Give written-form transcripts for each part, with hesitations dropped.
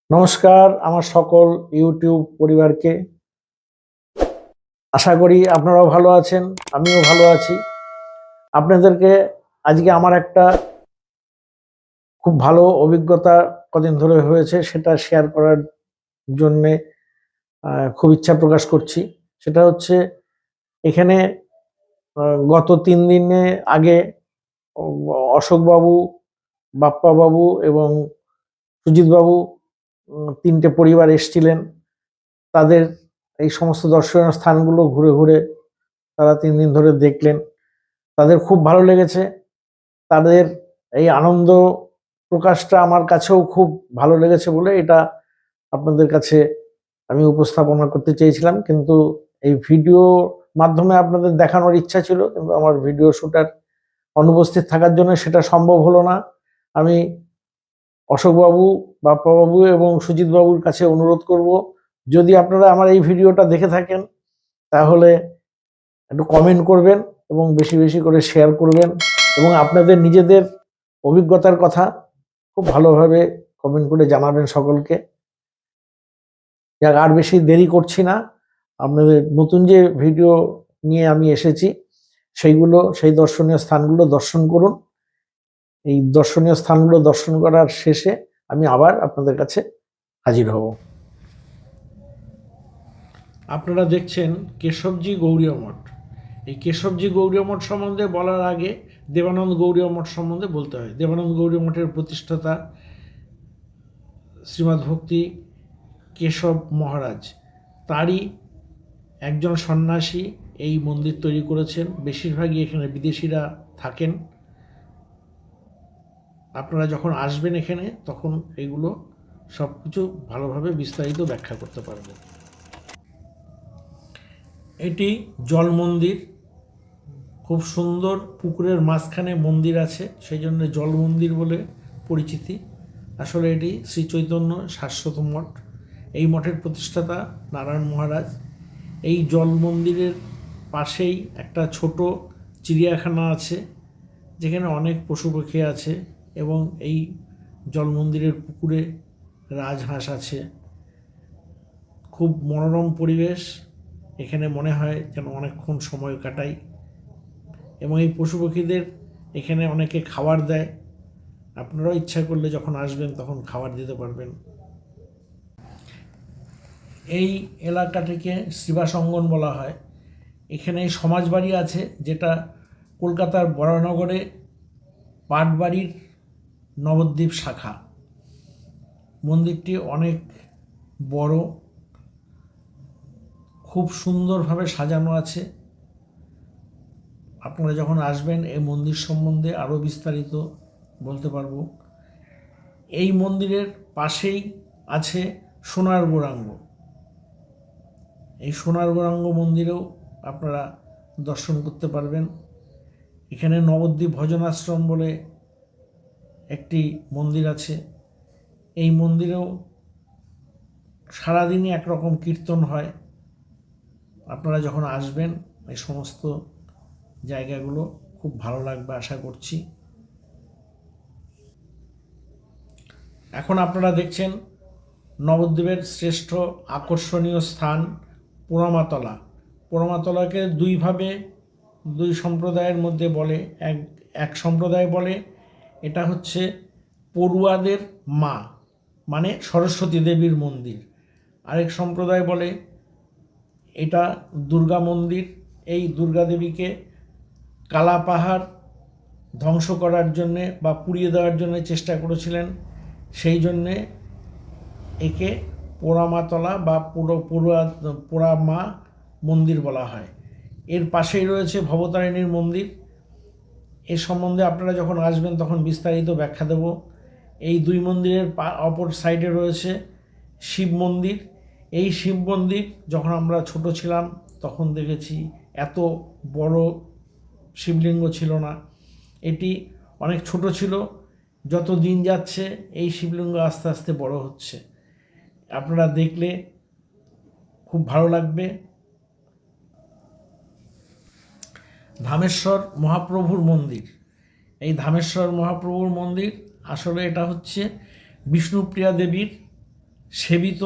নমস্কার আমার সকল ইউটিউব পরিবারকে। আশা করি আপনারাও ভালো আছেন, আমিও ভালো আছি। আপনাদেরকে আজকে আমার একটা খুব ভালো অভিজ্ঞতা কদিন ধরে হয়েছে সেটা শেয়ার করার জন্যে খুব ইচ্ছা প্রকাশ করছি। সেটা হচ্ছে এখানে গত 3 দিনে আগে অশোকবাবু, বাপ্পাবাবু এবং সুজিতবাবু 3টে পরিবার এসছিলেন। তাদের এই সমস্ত দর্শনীয় স্থানগুলো ঘুরে ঘুরে তারা 3 দিন ধরে দেখলেন। তাদের খুব ভালো লেগেছে। তাদের এই আনন্দ প্রকাশটা আমার কাছেও খুব ভালো লেগেছে বলে এটা আপনাদের কাছে আমি উপস্থাপনা করতে চেয়েছিলাম, কিন্তু এই ভিডিও মাধ্যমে আপনাদের দেখানোর ইচ্ছা ছিল, কিন্তু আমার ভিডিও শুটার অনুপস্থিত থাকার জন্য সেটা সম্ভব হলো না। আমি অশোকবাবু, বাপ্পাবাবু এবং সুজিতবাবুর কাছে অনুরোধ করব, যদি আপনারা আমার এই ভিডিওটা দেখে থাকেন তাহলে একটু কমেন্ট করবেন এবং বেশি বেশি করে শেয়ার করবেন এবং আপনাদের নিজেদের অভিজ্ঞতার কথা খুব ভালোভাবে কমেন্ট করে জানাবেন সকলকে। যাক, আর বেশি দেরি করছি না, আপনাদের নতুন যে ভিডিও নিয়ে আমি এসেছি সেই দর্শনীয় স্থানগুলো দর্শন করুন। এই দর্শনীয় স্থানগুলো দর্শন করার শেষে আমি আবার আপনাদের কাছে হাজির হব। আপনারা দেখছেন কেশবজি গৌড়ীয় মঠ। এই কেশবজি গৌড়ীয় মঠ সম্বন্ধে বলার আগে দেবানন্দ গৌড়ীয় মঠ সম্বন্ধে বলতে হয়। দেবানন্দ গৌড়ীয় মঠের প্রতিষ্ঠাতা শ্রীমদ্ ভক্তি কেশব মহারাজ, তারই একজন সন্ন্যাসী এই মন্দির তৈরি করেছেন। বেশিরভাগই এখানে বিদেশিরা থাকেন। আপনারা যখন আসবেন এখানে তখন এগুলো সব কিছু ভালোভাবে বিস্তারিত ব্যাখ্যা করতে পারবেন। এটি জল মন্দির, খুব সুন্দর পুকুরের মাঝখানে মন্দির আছে, সেই জন্য জল মন্দির বলে পরিচিতি। আসলে এটি শ্রী চৈতন্য শাশ্বত মঠ। এই মঠের প্রতিষ্ঠাতা নারায়ণ মহারাজ। এই জল মন্দিরের পাশেই একটা ছোট চিড়িয়াখানা আছে যেখানে অনেক পশু পাখি আছে, এবং এই জল মন্দিরের পুকুরে রাজহাঁস আছে। খুব মনোরম পরিবেশ, এখানে মনে হয় যেন অনেকক্ষণ সময় কাটাই। এবং এই পশু পাখিদের এখানে অনেকে খাবার দেয়। আপনারাও ইচ্ছা করলে যখন আসবেন তখন খাবার দিতে পারবেন। এই এলাকাটিকে শ্রীবাস অঙ্গন বলা হয়। এখানে সমাজবাড়ি আছে, যেটা কলকাতার বরানগরে পাটবাড়ির নবদ্বীপ শাখা। মন্দিরটি অনেক বড়, খুব সুন্দরভাবে সাজানো আছে। আপনারা যখন আসবেন এই মন্দির সম্বন্ধে আরও বিস্তারিত বলতে পারবো। এই মন্দিরের পাশেই আছে সোনার গৌরাঙ্গ। এই সোনার গৌরাঙ্গ মন্দিরেও আপনারা দর্শন করতে পারবেন। এখানে নবদ্বীপ ভজনাশ্রম বলে একটি মন্দির আছে। এই মন্দিরেও সারাদিনই একরকম কীর্তন হয়। আপনারা যখন আসবেন এই সমস্ত জায়গাগুলো খুব ভালো লাগবে আশা করছি। এখন আপনারা দেখছেন নবদ্বীপের শ্রেষ্ঠ আকর্ষণীয় স্থান পোড়ামাতলা। পোড়ামাতলাকে দুই সম্প্রদায়ের মধ্যে বলে। এক সম্প্রদায় বলে এটা হচ্ছে পড়ুয়াদের মা, মানে সরস্বতী দেবীর মন্দির। আরেক সম্প্রদায় বলে এটা দুর্গা মন্দির। এই দুর্গা দেবীকে কালা পাহাড় ধ্বংস করার জন্যে বা পুড়িয়ে দেওয়ার জন্য চেষ্টা করেছিলেন, সেই জন্যে একে পোড়ামাতলা বা পোড়া মা মন্দির বলা হয়। এর পাশেই রয়েছে ভবতারিণীর মন্দির। এর সম্বন্ধে আপনারা যখন আসবেন তখন বিস্তারিত ব্যাখ্যা দেব। এই দুই মন্দিরের অপর সাইডে রয়েছে শিব মন্দির। এই শিব মন্দির যখন আমরা ছোট ছিলাম তখন দেখেছি এত বড় শিবলিঙ্গ ছিল না, এটি অনেক ছোট ছিল। যত দিন যাচ্ছে এই শিবলিঙ্গ আস্তে আস্তে বড় হচ্ছে। আপনারা দেখলে খুব ভালো লাগবে। ধামেশ্বর মহাপ্রভুর মন্দির। এই ধামেশ্বর মহাপ্রভুর মন্দির আসলে এটা হচ্ছে বিষ্ণুপ্রিয়া দেবীর সেবিত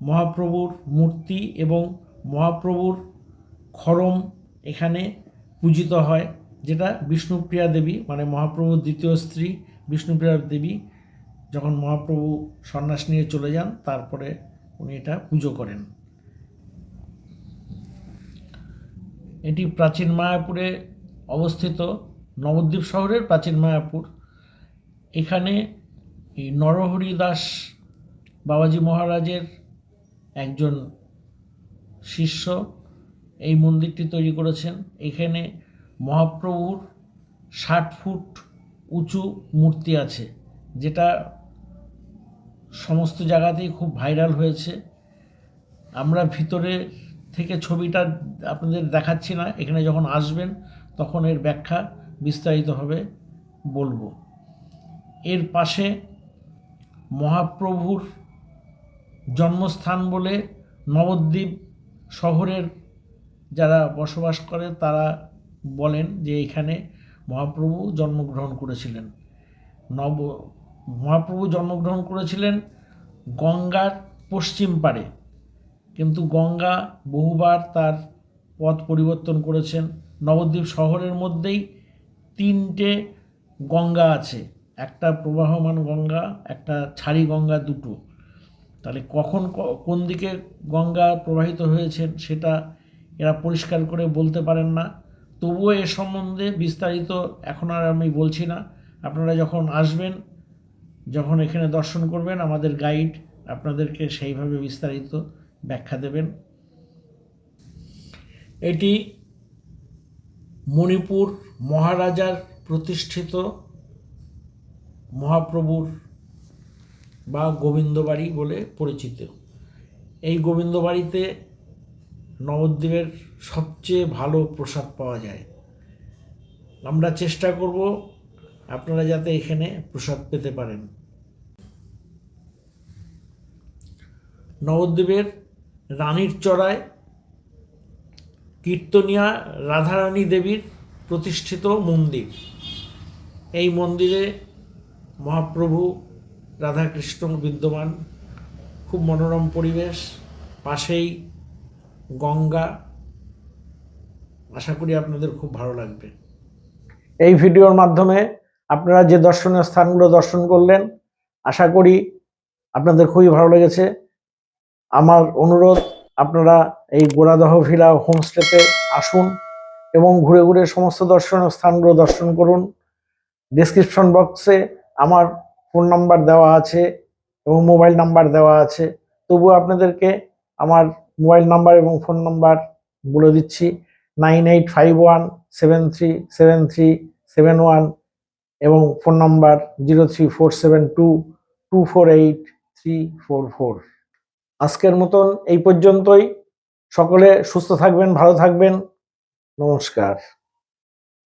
মহাপ্রভুর মূর্তি এবং মহাপ্রভুর খড়ম এখানে পূজিত হয়, যেটা বিষ্ণুপ্রিয়া দেবী মানে মহাপ্রভুর দ্বিতীয় স্ত্রী বিষ্ণুপ্রিয়া দেবী যখন মহাপ্রভু সন্ন্যাস নিয়ে চলে যান তারপরে উনি এটা পুজো করেন। এটি প্রাচীন মায়াপুরে অবস্থিত, নবদ্বীপ শহরের প্রাচীন মায়াপুর। এখানে এই নরহরি দাস বাবাজি মহারাজের একজন শিষ্য এই মন্দিরটি তৈরি করেছেন। এখানে মহাপ্রভুর 60 ফুট উঁচু মূর্তি আছে, যেটা সমস্ত জায়গাতেই খুব ভাইরাল হয়েছে। আমরা ভিতরে থেকে ছবিটা আপনাদের দেখাচ্ছি না, এখানে যখন আসবেন তখন এর ব্যাখ্যা বিস্তারিতভাবে বলবো। এর পাশে মহাপ্রভুর জন্মস্থান বলে নবদ্বীপ শহরের যারা বসবাস করে তারা বলেন যে এখানে মহাপ্রভু জন্মগ্রহণ করেছিলেন। মহাপ্রভু জন্মগ্রহণ করেছিলেন গঙ্গার পশ্চিম পারে, কিন্তু গঙ্গা বহুবার তার পথ পরিবর্তন করেছেন। নবদ্বীপ শহরের মধ্যেই 3টে গঙ্গা আছে, একটা প্রবাহমান গঙ্গা, একটা ছাড়ি গঙ্গা, দুটো। তাহলে কখন কোন দিকে গঙ্গা প্রবাহিত হয়েছেন সেটা এরা পরিষ্কার করে বলতে পারেন না। তবুও এ সম্বন্ধে বিস্তারিত এখন আর আমি বলছি না। আপনারা যখন আসবেন, যখন এখানে দর্শন করবেন, আমাদের গাইড আপনাদেরকে সেইভাবে বিস্তারিত ব্যাখ্যা দেবেন। এটি মণিপুর মহারাজার প্রতিষ্ঠিত মহাপ্রভুর বা গোবিন্দবাড়ি বলে পরিচিত। এই গোবিন্দবাড়িতে নবদ্বীপের সবচেয়ে ভালো প্রসাদ পাওয়া যায়। আমরা চেষ্টা করব আপনারা যাতে এখানে প্রসাদ পেতে পারেন। নবদ্বীপের রানীর চড়ায় কীর্তনিয়া রাধারানী দেবীর প্রতিষ্ঠিত মন্দির। এই মন্দিরে মহাপ্রভু রাধাকৃষ্ণ বিদ্যমান, খুব মনোরম পরিবেশ, পাশেই গঙ্গা। আশা করি আপনাদের খুব ভালো লাগবে। এই ভিডিওর মাধ্যমে আপনারা যে দর্শনীয় স্থানগুলো দর্শন করলেন, আশা করি আপনাদের খুবই ভালো লেগেছে। আমার অনুরোধ, আপনারা এই গোড়াদহ ভিলা হোমস্টেতে আসুন এবং ঘুরে ঘুরে সমস্ত দর্শনীয় স্থানগুলো দর্শন করুন। ডেসক্রিপশন বক্সে আমার ফোন নাম্বার দেওয়া আছে এবং মোবাইল নাম্বার দেওয়া আছে। তবুও আপনাদেরকে আমার মোবাইল নাম্বার এবং ফোন নাম্বার বলে দিচ্ছি: 9851737371 এবং ফোন নাম্বার 03472248344। আজকের মতন এই পর্যন্তই। সকলে সুস্থ থাকবেন, ভালো থাকবেন। নমস্কার।